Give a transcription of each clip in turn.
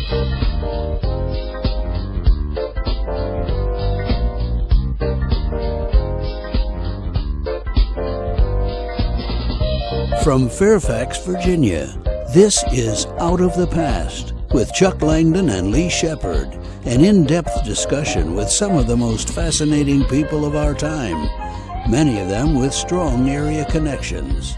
From Fairfax, Virginia, this is Out of the Past with Chuck Langdon and Lee Shephard, an in-depth discussion with some of the most fascinating people of our time, many of them with strong area connections.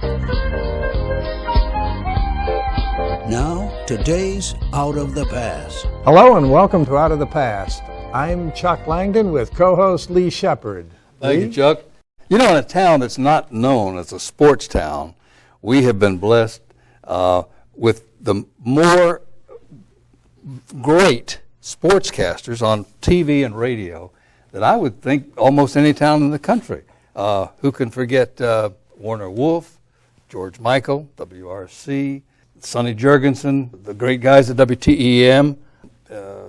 Now, today's Out of the Past. Hello and welcome to Out of the Past. I'm Chuck Langdon with co-host Lee Shephard. Thank you, Chuck. You know, in a town that's not known as a sports town, we have been blessed with the more great sportscasters on TV and radio that I would think almost any town in the country. Who can forget Warner Wolf, George Michael, WRC, Sonny Jurgensen, the great guys at WTEM,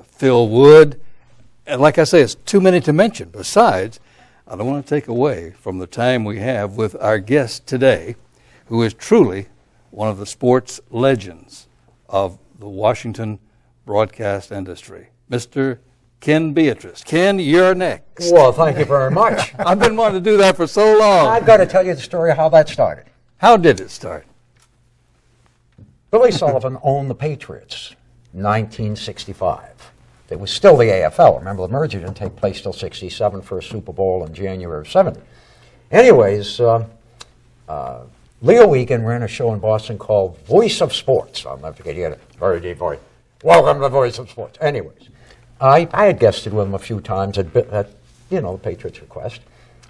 Phil Wood. And like I say, it's too many to mention. Besides, I don't want to take away from the time we have with our guest today, who is truly one of the sports legends of the Washington broadcast industry, Mr. Ken Beatrice. Ken, you're next. Well, thank you very much. I've been wanting to do that for so long. I've got to tell you the story of how that started. How did it start? Billy Sullivan owned the Patriots in 1965. It was still the AFL. Remember, the merger didn't take place till 67, first Super Bowl in January of 70. Anyways, Leo Egan ran a show in Boston called Voice of Sports. I'll never forget, he had a very deep voice. Welcome to Voice of Sports. Anyways, I had guested with him a few times at the Patriots' request.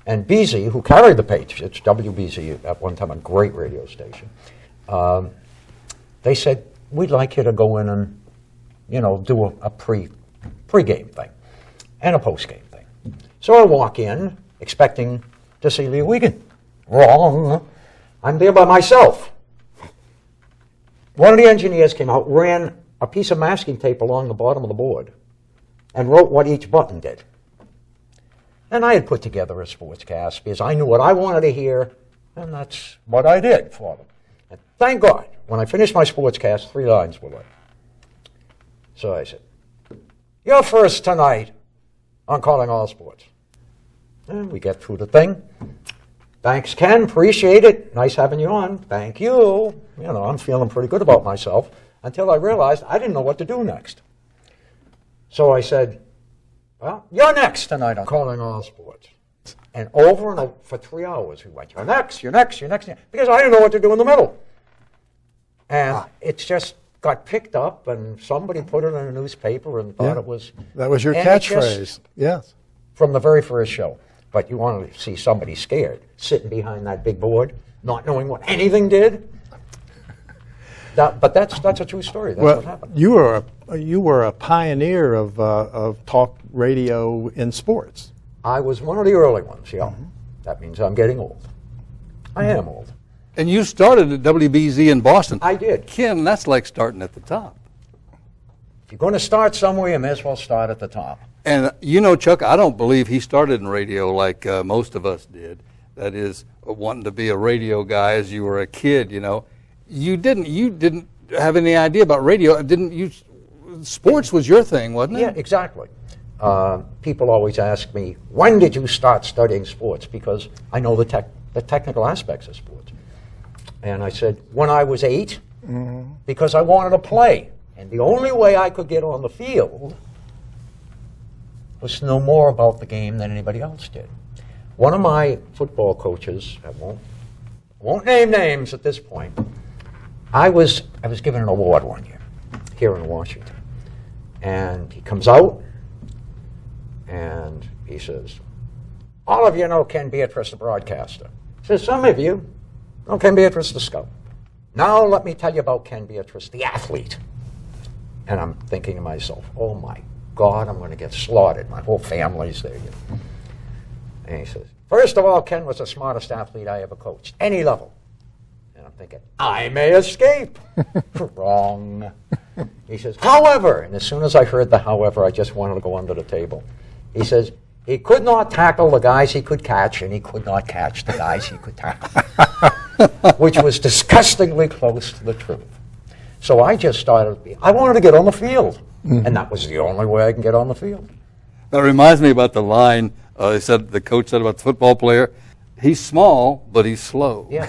And Beasy, who carried the Patriots, WBZ, at one time a great radio station, they said, we'd like you to go in and, do a pre-game thing and a post-game thing. So I walk in expecting to see Leo Egan. Wrong. I'm there by myself. One of the engineers came out, ran a piece of masking tape along the bottom of the board, and wrote what each button did. And I had put together a sportscast because I knew what I wanted to hear, and that's what I did for them. And thank God, when I finished my sportscast, 3 lines were left. So I said, "You're first tonight on Calling All Sports." And we get through the thing. "Thanks, Ken. Appreciate it. Nice having you on." "Thank you." I'm feeling pretty good about myself until I realized I didn't know what to do next. So I said, "Well, you're next tonight on Calling All Sports." And over for 3 hours we went, "You're next, you're next, you're next," because I didn't know what to do in the middle. And it just got picked up, and somebody put it in a newspaper and thought it was... That was your catchphrase, yes. From the very first show. But you want to see somebody scared, sitting behind that big board, not knowing what anything did. But that's a true story. That's what happened. You were a pioneer of talk radio in sports. I was one of the early ones, yeah. Mm-hmm. That means I'm getting old. I am old. And you started at WBZ in Boston. I did. Ken, that's like starting at the top. If you're going to start somewhere, you may as well start at the top. And Chuck, I don't believe he started in radio like most of us did. That is, wanting to be a radio guy as you were a kid. You didn't have any idea about radio, didn't you? Sports was your thing, wasn't it? Yeah, exactly. People always ask me, when did you start studying sports? Because I know the technical aspects of sports. And I said, when I was 8, because I wanted to play. And the only way I could get on the field was to know more about the game than anybody else did. One of my football coaches, I won't name names at this point, I was given an award one year here in Washington. And he comes out and he says, "All of you know Ken Beatrice, the broadcaster." He says, "Some of you know Ken Beatrice, the scout. Now let me tell you about Ken Beatrice, the athlete." And I'm thinking to myself, oh my God, I'm going to get slaughtered. My whole family's there. And he says, "First of all, Ken was the smartest athlete I ever coached, any level." And I'm thinking, I may escape. Wrong. He says, "However," and as soon as I heard the however, I just wanted to go under the table. He says, "He could not tackle the guys he could catch, and he could not catch the guys he could tackle." Which was disgustingly close to the truth. So I just started, I wanted to get on the field. And that was the only way I can get on the field. That reminds me about the line the coach said about the football player. He's small, but he's slow. Yeah.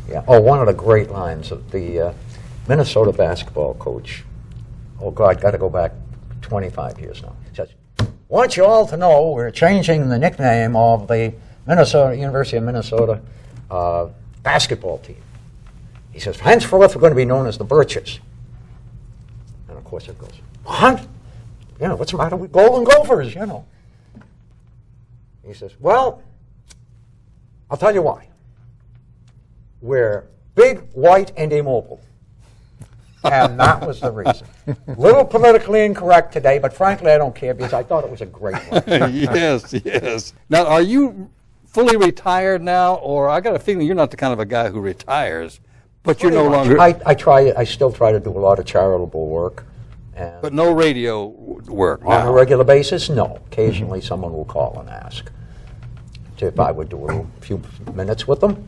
Yeah. Oh, one of the great lines of the Minnesota basketball coach. Oh, God, got to go back 25 years now. He says, I want you all to know we're changing the nickname of the University of Minnesota basketball team. He says, henceforth, we're going to be known as the Birches. And, of course, it goes, what? You know, what's the matter with Golden Gophers, you know? He says, well, I'll tell you why. We're big, white, and immobile. And that was the reason. Little politically incorrect today, but frankly, I don't care because I thought it was a great one. Yes. Now, are you fully retired now, or I got a feeling you're not the kind of a guy who retires, but you're no longer. I still try to do a lot of charitable work. But no radio work on a regular basis, no. Occasionally someone will call and ask if I would do a few minutes with them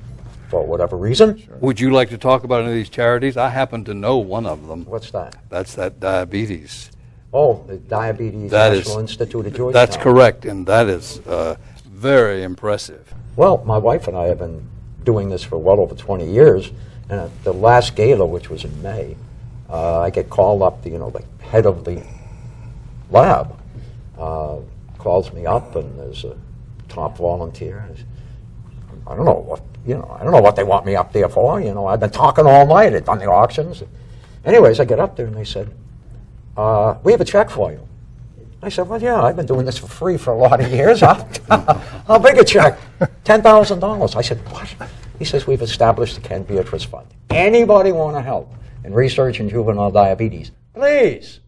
for whatever reason. Sure. Would you like to talk about any of these charities? I happen to know one of them. What's that? That's that diabetes. Oh, the Diabetes National Institute of Georgetown. That's correct, and that is very impressive. Well, my wife and I have been doing this for well over 20 years, and at the last gala, which was in May, I get called up, the head of the lab calls me up, and there's a top volunteer. I don't know what they want me up there for. I've been talking all night. I've done the auctions. Anyways, I get up there, and they said, we have a check for you. I said, well, yeah, I've been doing this for free for a lot of years. How big a check? $10,000. I said, what? He says, we've established the Ken Beatrice Fund. Anybody want to help in research in juvenile diabetes, please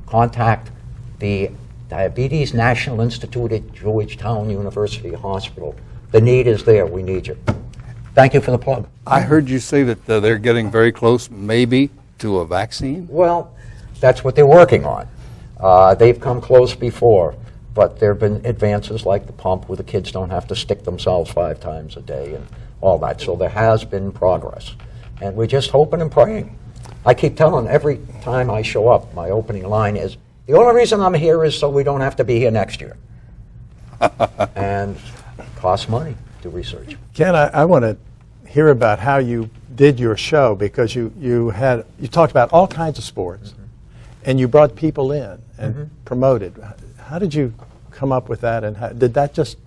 contact the Diabetes National Institute at Georgetown University Hospital. The need is there. We need you. Thank you for the plug. I heard you say that they're getting very close, maybe, to a vaccine. Well, that's what they're working on. They've come close before, but there have been advances like the pump where the kids don't have to stick themselves 5 times a day and all that. So there has been progress. And we're just hoping and praying. I keep telling every time I show up, my opening line is, the only reason I'm here is so we don't have to be here next year. And it costs money to research. Ken, I want to hear about how you did your show, because you talked about all kinds of sports, and you brought people in and promoted. How did you come up with that, and did that just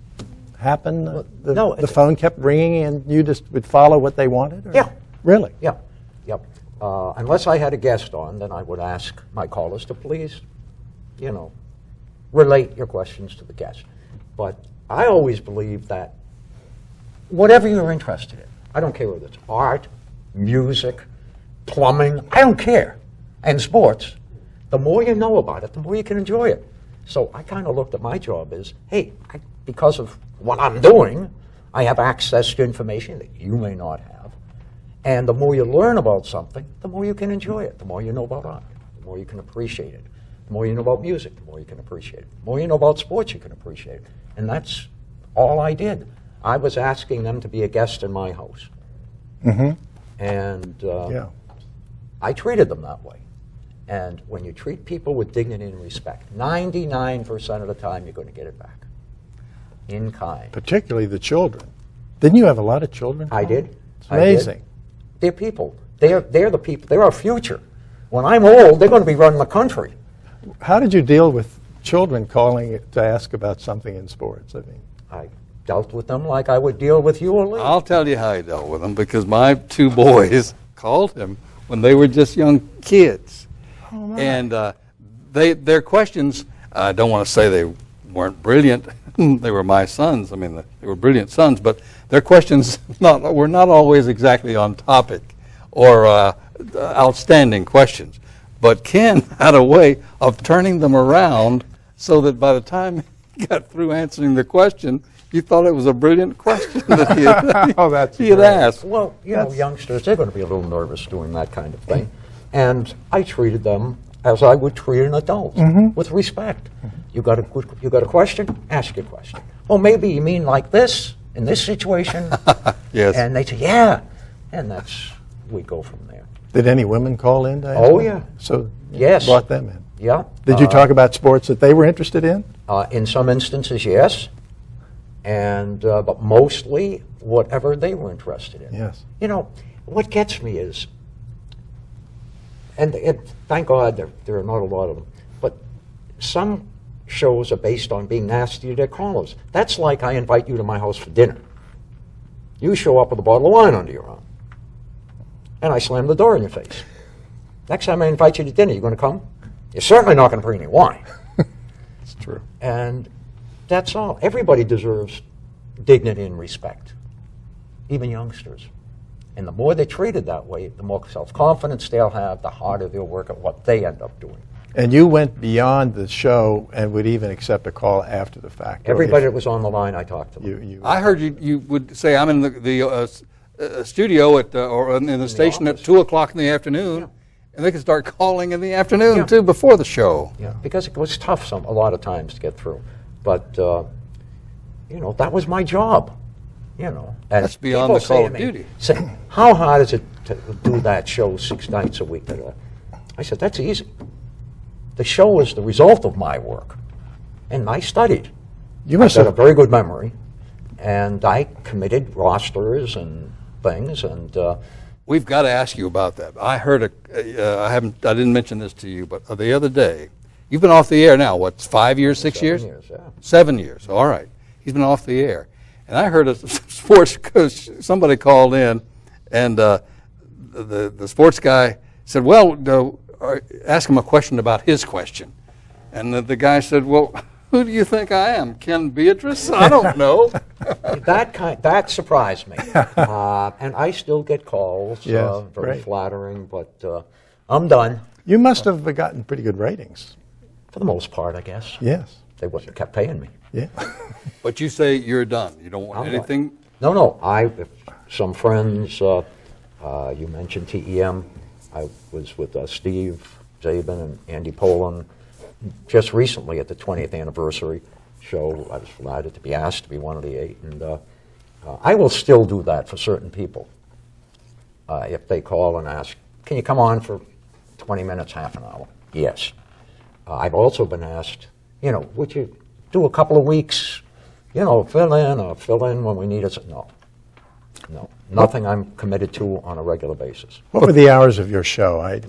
happen? No. The phone kept ringing, and you just would follow what they wanted? Or? Yeah. Really? Yeah. Yep. Unless I had a guest on, then I would ask my callers to please, relate your questions to the guest. But I always believe that whatever you're interested in, I don't care whether it's art, music, plumbing, I don't care, and sports, the more you know about it, the more you can enjoy it. So I kind of looked at my job as, hey, because of what I'm doing, I have access to information that you may not have. And the more you learn about something, the more you can enjoy it. The more you know about art, the more you can appreciate it. The more you know about music, the more you can appreciate it. The more you know about sports, you can appreciate it. And that's all I did. I was asking them to be a guest in my house. And I treated them that way. And when you treat people with dignity and respect, 99% of the time you're going to get it back in kind. Particularly the children. Didn't you have a lot of children? I did. It's amazing. They're people. They're the people. They're our future. When I'm old, they're going to be running the country. How did you deal with children calling to ask about something in sports? I dealt with them like I would deal with you or Lee. I'll tell you how I dealt with them, because my 2 boys called him when they were just young kids. Oh, my. And their questions, I don't want to say they weren't brilliant. They were my sons. I mean, they were brilliant sons, but their questions were not always exactly on topic or outstanding questions. But Ken had a way of turning them around so that by the time he got through answering the question, you thought it was a brilliant question that he had asked. Well, youngsters, they're going to be a little nervous doing that kind of thing. And I treated them as I would treat an adult, with respect. You got a question? Ask your question. Well, maybe you mean like this, in this situation? Yes. And they say, yeah. And we go from there. Did any women call in? Oh, yeah. So Yes. brought them in. Yeah. Did you talk about sports that they were interested in? In some instances, yes. And but mostly whatever they were interested in. Yes. You know, what gets me is, and thank God there are not a lot of them, but some shows are based on being nasty to their callers. That's like I invite you to my house for dinner. You show up with a bottle of wine under your arm, and I slam the door in your face. Next time I invite you to dinner, you going to come? You're certainly not going to bring any wine. It's true. And that's all. Everybody deserves dignity and respect, even youngsters. And the more they're treated that way, the more self-confidence they'll have, the harder they'll work at what they end up doing. And you went beyond the show and would even accept a call after the fact. Everybody that was on the line, I talked to them. I heard you would say, I'm in the studio or in the station at office. 2 o'clock in the afternoon, Yeah. and they could start calling in the afternoon, Yeah. too, before the show. Yeah, because it was tough a lot of times to get through. But, you know, that was my job, you know. And That's beyond people the call say of to me, duty. Say, how hard is it to do that show 6 nights a week? I said, that's easy. The show is the result of my work. And I studied. You must I've got a have. very good memory. And I committed rosters and things. And We've got to ask you about that. I heard I didn't mention this to you, but the other day, you've been off the air now, what, 5 years, 6 years? 7 years, yeah. 7 years, all right. He's been off the air. And I heard a sports coach, somebody called in, and the sports guy said, well, ask him a question about his question. And the guy said, well, who do you think I am, Ken Beatrice? I don't know. That surprised me. And I still get calls, Yes, very great. flattering, but I'm done. You must have gotten pretty good ratings. For the most part, I guess. Yes. They wouldn't have kept paying me. Yeah. But you say you're done. You don't want I'm anything. done. No. Some friends, you mentioned TEM. I was with Steve Zabin and Andy Poland just recently at the 20th anniversary show. I was flattered to be asked to be one of the 8. And I will still do that for certain people. If they call and ask, can you come on for 20 minutes, half an hour? Yes. I've also been asked, you know, would you do a couple of weeks, you know, fill in when we need it? No. Nothing I'm committed to on a regular basis. What were the hours of your show?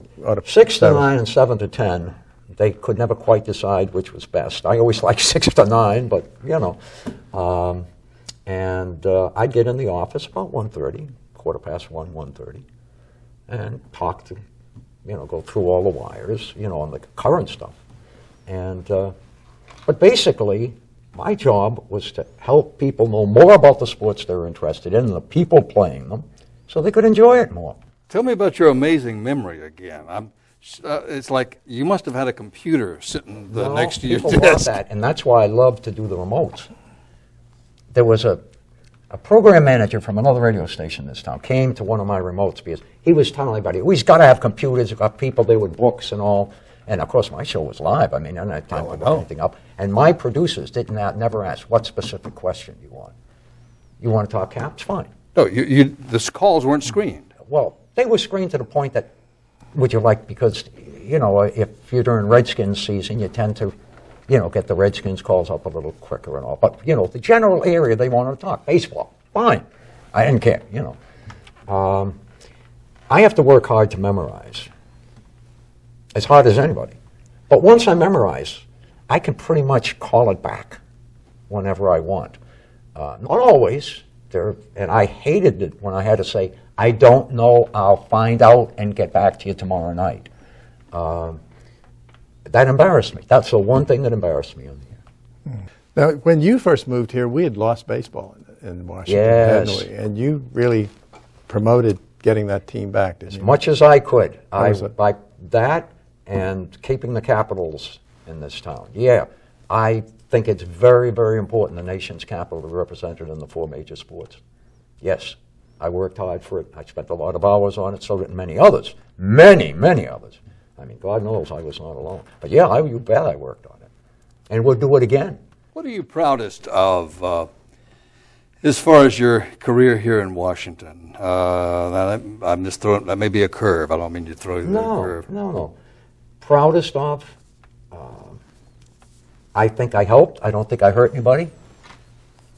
6 to 9 and 7 to 10. They could never quite decide which was best. I always liked 6 to 9, but, you know. I'd get in the office about 1:30, 1:15, 1:30, and talk to, you know, go through all the wires, you know, on the current stuff. But basically, my job was to help people know more about the sports they're interested in and the people playing them so they could enjoy it more. Tell me about your amazing memory again. It's like you must have had a computer sitting next to your people want desk. that, and that's why I love to do the remotes. There was a program manager from another radio station in this town came to one of my remotes because he was telling everybody, he's got to have computers, we've got people there with books and all. And, of course, my show was live. I mean, I didn't have time to look anything up. And my producers never asked, what specific question do you want? You want to talk Caps? Fine. No, the calls weren't screened. Well, they were screened to the point that, would you like, because, you know, if you're during Redskins season, you tend to, you know, get the Redskins calls up a little quicker and all. But, you know, the general area they wanted to talk, baseball, fine. I didn't care, you know. I have to work hard to memorize. As hard as anybody. But once I memorize, I can pretty much call it back whenever I want. Not always. And I hated it when I had to say, I don't know, I'll find out and get back to you tomorrow night. That embarrassed me. That's the one thing that embarrassed me on the air. Now, when you first moved here, we had lost baseball in Washington, Yes. hadn't we? And you really promoted getting that team back, didn't you? As much as I could. was That and keeping the Capitals in this town. Yeah, I think it's very, very important the nation's capital to be represented in the 4 major sports. Yes, I worked hard for it. I spent a lot of hours on it, so did many others. Many, many others. I mean, God knows I was not alone. But yeah, you bet I worked on it. And we'll do it again. What are you proudest of As far as your career here in Washington, I'm just throwing, that may be a curve. I don't mean to throw you a curve. No. Proudest of, I think I helped. I don't think I hurt anybody.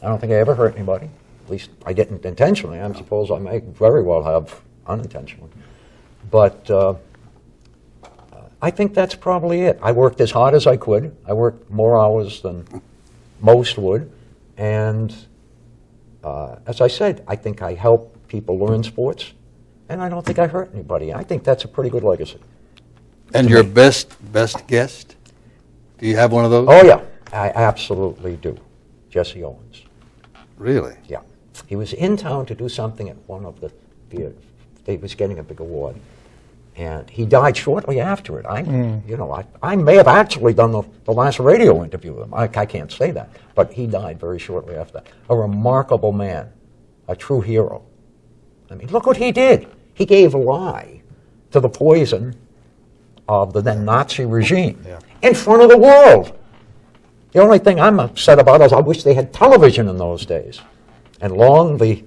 I don't think I ever hurt anybody. At least I didn't intentionally. I suppose I may very well have unintentionally. But I think that's probably it. I worked as hard as I could. I worked more hours than most would. And as I said, I think I helped people learn sports. And I don't think I hurt anybody. I think that's a pretty good legacy. And your best guest? Do you have one of those? Oh, yeah. I absolutely do. Jesse Owens. Really? Yeah. He was in town to do something at one of the theaters. He was getting a big award. And he died shortly after it. I may have actually done the last radio interview with him. I can't say that. But he died very shortly after that. A remarkable man. A true hero. I mean, look what he did. He gave a lie to the poison of the then Nazi regime in front of the world. The only thing I'm upset about is I wish they had television in those days. And Long, the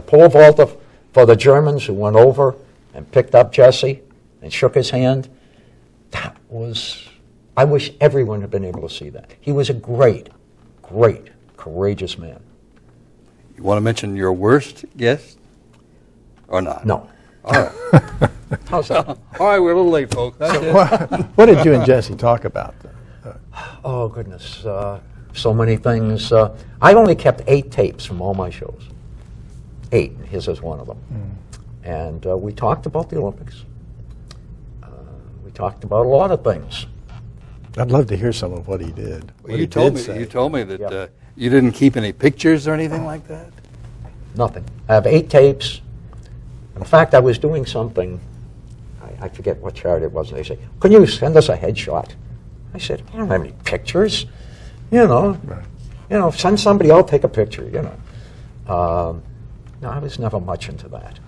pole vaulter for the Germans who went over and picked up Jesse and shook his hand, that was, I wish everyone had been able to see that. He was a great, courageous man. You want to mention your worst guest? Or not? No. All right. How's that? All right, we're a little late, folks. That's it. What did you and Jesse talk about? Oh, goodness. So many things. I only kept 8 tapes from all my shows. 8. His was one of them. And we talked about the Olympics. We talked about a lot of things. I'd love to hear some of what he did. Well, you told me that you didn't keep any pictures or anything like that? Nothing. I have 8 tapes. In fact, I was doing something, I forget what charity it was, and they say, can you send us a headshot? I said, I don't have any pictures. Send somebody, I'll take a picture, No, I was never much into that.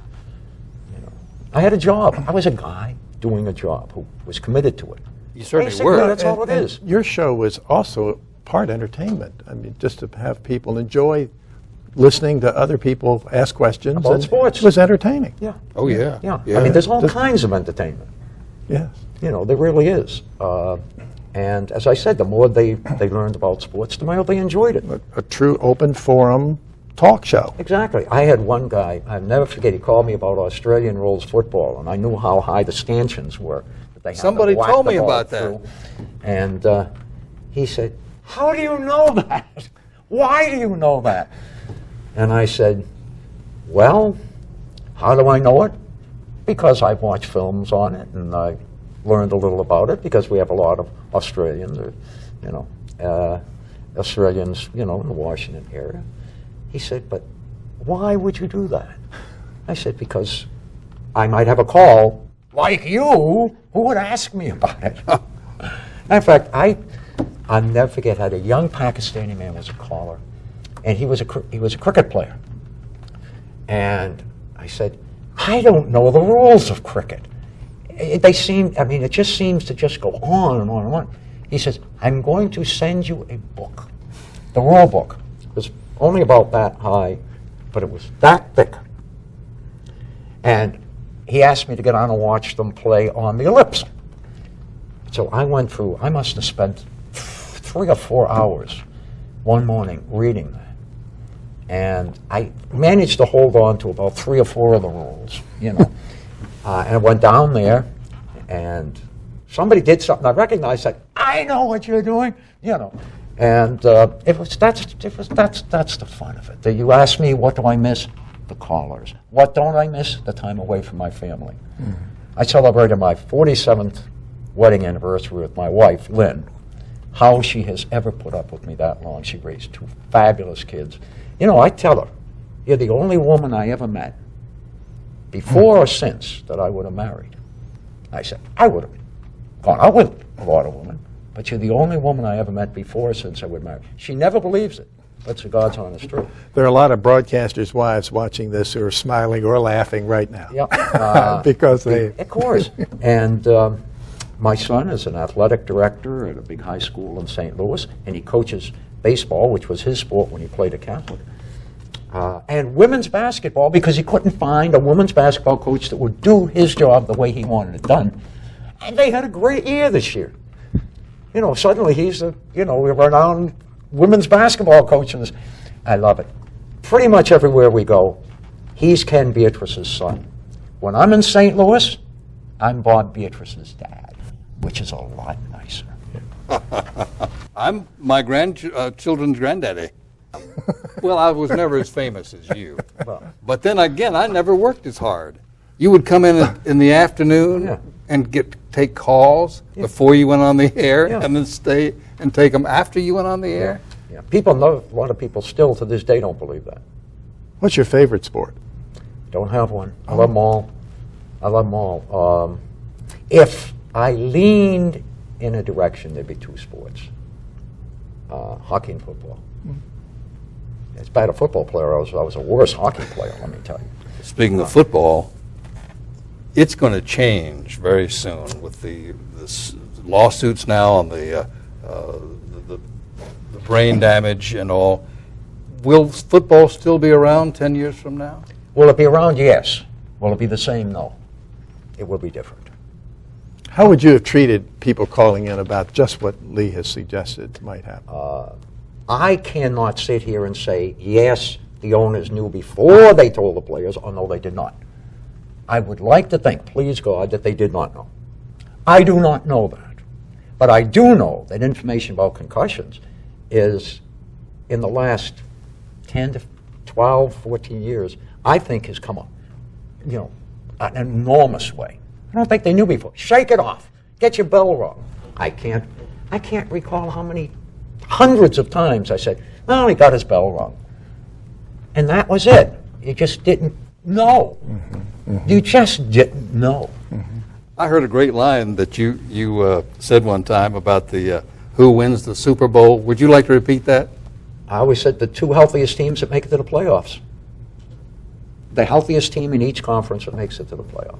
I had a job. I was a guy doing a job who was committed to it. You certainly Basically, were. That's all it is. Your show was also part entertainment. I mean, just to have people enjoy listening to other people ask questions. About sports. It was entertaining. Yeah. Oh, yeah. Yeah. I mean, there's all kinds of entertainment. Yes. There really is. And as I said, the more they learned about sports, the more they enjoyed it. A true open forum talk show. Exactly. I had one guy, I'll never forget, he called me about Australian rules football, and I knew how high the stanchions were. That they had Somebody to whack told the me ball about through. that. And he said, how do you know that? Why do you know that? And I said, well, how do I know it? Because I've watched films on it, and I learned a little about it, because we have a lot of Australians, Australians, in the Washington area. He said, but why would you do that? I said, because I might have a call like you who would ask me about it. In fact, I'll never forget, had a young Pakistani man was a caller, and he was a cricket player. And I said, I don't know the rules of cricket. It just seems to just go on and on and on. He says, I'm going to send you a book, the rule book. It was only about that high, but it was that thick. And he asked me to get on and watch them play on the ellipse. So I went through, I must have spent 3 or 4 hours one morning reading that. And I managed to hold on to about 3 or 4 of the rules, and I went down there, and somebody did something I recognized. That I know what you're doing, And that's the fun of it. You ask me, what do I miss? The callers. What don't I miss? The time away from my family. I celebrated my 47th wedding anniversary with my wife, Lynn. How she has ever put up with me that long. She raised 2 fabulous kids. I tell her, you're the only woman I ever met, before or since, that I would have married. I said, I would have gone out with a lot of women, but you're the only woman I ever met before or since I would marry. She never believes it. That's the God's honest truth. There are a lot of broadcasters' wives watching this who are smiling or laughing right now. Yeah. Because they... Of course. And my son is an athletic director at a big high school in St. Louis, and he coaches baseball, which was his sport when he played at Catholic. and women's basketball, because he couldn't find a women's basketball coach that would do his job the way he wanted it done. And they had a great year this year. You know, suddenly he's a, renowned women's basketball coach. And I love it. Pretty much everywhere we go, he's Ken Beatrice's son. When I'm in St. Louis, I'm Bob Beatrice's dad, which is a lot nicer. I'm my grandchildren's granddaddy. Well, I was never as famous as you. But then again, I never worked as hard. You would come in the afternoon and take calls before you went on the air, and then stay and take them after you went on the air. Yeah. People know, a lot of people still to this day don't believe that. What's your favorite sport? Don't have one. I love them all. I love them all. If I leaned in a direction, there'd be two sports. Hockey and football. As bad a football player I was a worse hockey player, let me tell you. Speaking of football, it's going to change very soon with the lawsuits now on the brain damage and all. Will football still be around 10 years from now? Will it be around? Yes. Will it be the same? No. It will be different. How would you have treated people calling in about just what Lee has suggested might happen? I cannot sit here and say, yes, the owners knew before they told the players, or no, they did not. I would like to think, please God, that they did not know. I do not know that. But I do know that information about concussions is, in the last 10 to 12, 14 years, I think has come up, an enormous way. I don't think they knew before. Shake it off. Get your bell rung. I can't recall how many hundreds of times I said, well, he got his bell rung. And that was it. You just didn't know. You just didn't know. I heard a great line that you said one time about the who wins the Super Bowl. Would you like to repeat that? I always said the two healthiest teams that make it to the playoffs. The healthiest team in each conference that makes it to the playoffs.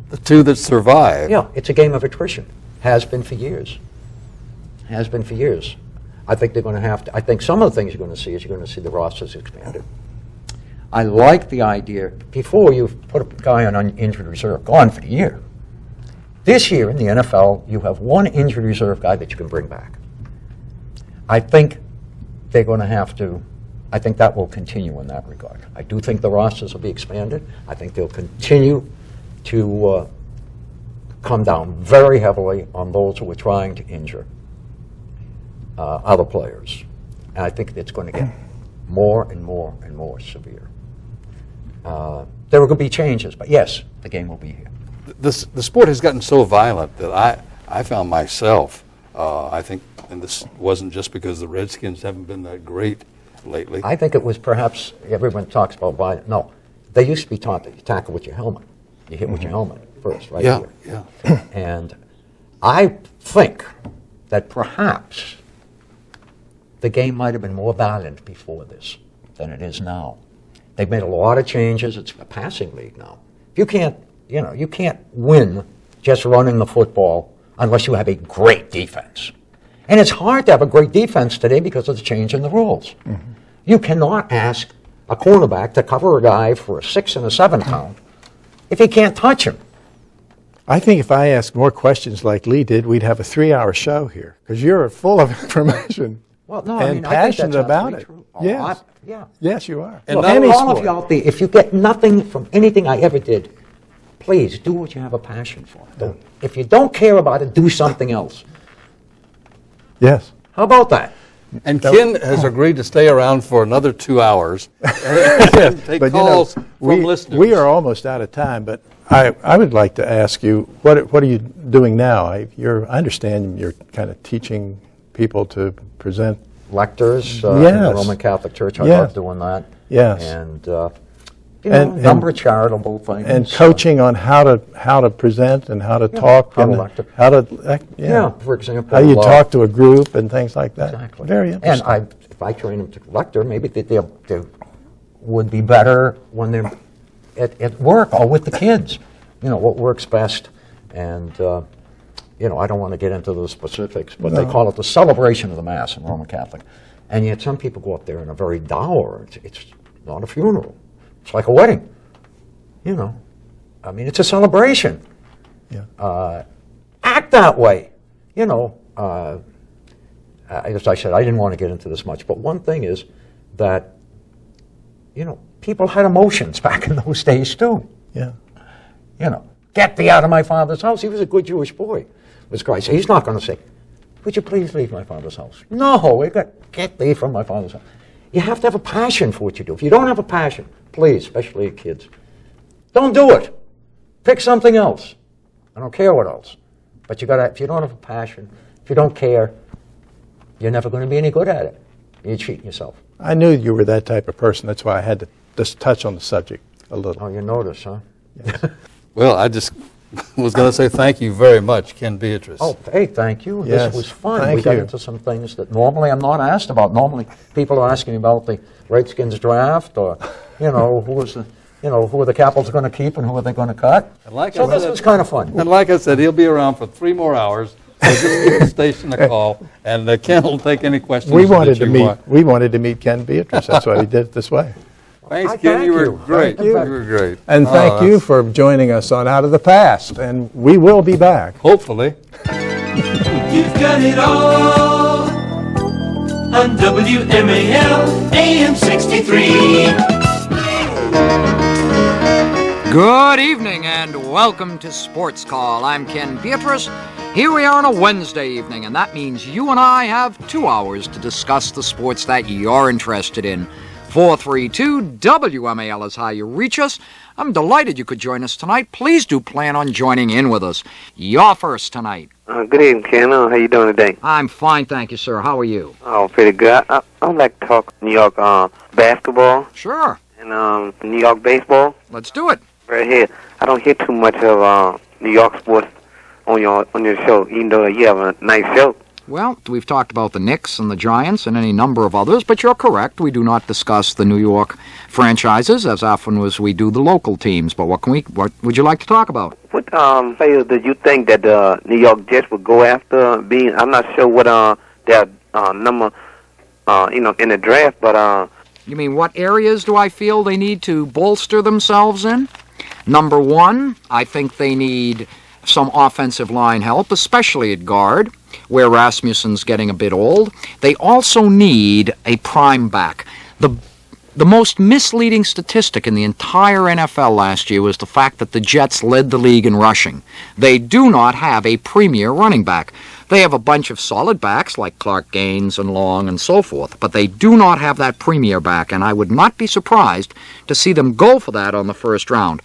The two that survive. Yeah, it's a game of attrition. Has been for years. Has been for years. I think they're going to have to. I think some of the things you're going to see is you're going to see the rosters expanded. I like the idea. Before, you put a guy on injured reserve, gone for the year. This year in the NFL, you have one injured reserve guy that you can bring back. I think they're going to have to. I think that will continue in that regard. I do think the rosters will be expanded. I think they'll continue to come down very heavily on those who are trying to injure other players. And I think it's going to get more and more and more severe. There will be changes, but yes, the game will be here. The sport has gotten so violent that I found myself, I think, and this wasn't just because the Redskins haven't been that great lately. I think it was perhaps, everyone talks about violence. No, they used to be taught that you tackle with your helmet. You hit with your helmet first, right here. Yeah. And I think that perhaps the game might have been more violent before this than it is now. They've made a lot of changes. It's a passing league now. You can't win just running the football unless you have a great defense. And it's hard to have a great defense today because of the change in the rules. You cannot ask a cornerback to cover a guy for a 6 and a 7 count if he can't touch him. I think if I asked more questions like Lee did, we'd have a 3-hour show here because you're full of information and passionate about it. Yes. Yes, you are. And all of you out there, if you get nothing from anything I ever did, please do what you have a passion for. If you don't care about it, do something else. Yes. How about that? And Ken has agreed to stay around for another 2 hours and take calls from listeners. We are almost out of time, but I would like to ask you, what are you doing now? I understand you're kind of teaching people to present lectures in the Roman Catholic Church. I love doing that. Yes. And a number of charitable things. And coaching on how to present and how to talk. How to lecture. For example. How you talk to a group and things like that. Exactly. Very interesting. And if I train them to lecture, maybe they would be better when they're at work or with the kids. What works best. And, I don't want to get into the specifics, but they call it the celebration of the Mass in Roman Catholic. And yet some people go up there and are very dour. It's not a funeral. It's like a wedding. You know, I mean, it's a celebration. Yeah. Act that way. You know, as I said, I didn't want to get into this much, but one thing is that, you know, people had emotions back in those days too. Yeah. You know, get thee out of my father's house. He was a good Jewish boy, was Christ. He's not going to say, would you please leave my father's house? No, we got get thee from my father's house. You have to have a passion for what you do. If you don't have a passion, please, especially kids, don't do it. Pick something else. I don't care what else. But if you don't have a passion, if you don't care, you're never going to be any good at it. You're cheating yourself. I knew you were that type of person. That's why I had to just touch on the subject a little. Oh, you notice, huh? Yes. Well, I just was going to say thank you very much, Ken Beatrice. Oh, hey, thank you. Yes, This was fun. thank We got you. into some things that normally I'm not asked about. Normally, people are asking me about the Redskins draft, or who are the Capitals going to keep and who are they going to cut. And like So I this said- was kind of fun. And like I said, he'll be around for 3 more hours. So just give the station a call, and Ken will take any questions We that wanted you to meet. want. We wanted to meet Ken Beatrice. That's why we did it this way. Thanks, I Ken. thank You were you. great. Thank you. You were great. And thank you for joining us on Out of the Past. And we will be back. Hopefully. You've got it all on WMAL AM 63. Good evening and welcome to Sports Call. I'm Ken Beatrice. Here we are on a Wednesday evening, and that means you and I have 2 hours to discuss the sports that you're interested in. 432-WMAL is how you reach us. I'm delighted you could join us tonight. Please do plan on joining in with us. You're first tonight. Good evening, Ken. How you doing today? I'm fine, thank you, sir. How are you? Oh, pretty good. I would like to talk New York basketball Sure. and New York baseball. Let's do it. Right here. I don't hear too much of New York sports on your show, even though you have a nice show. Well, we've talked about the Knicks and the Giants and any number of others, but you're correct. We do not discuss the New York franchises as often as we do the local teams. But what would you like to talk about? What players did you think that the New York Jets would go after? I'm not sure what their number, in the draft, but You mean what areas do I feel they need to bolster themselves in? Number one, I think they need some offensive line help, especially at guard, where Rasmussen's getting a bit old. They also need a prime back. The most misleading statistic in the entire NFL last year was the fact that the Jets led the league in rushing. They do not have a premier running back. They have a bunch of solid backs like Clark Gaines and Long and so forth, but they do not have that premier back, and I would not be surprised to see them go for that on the first round.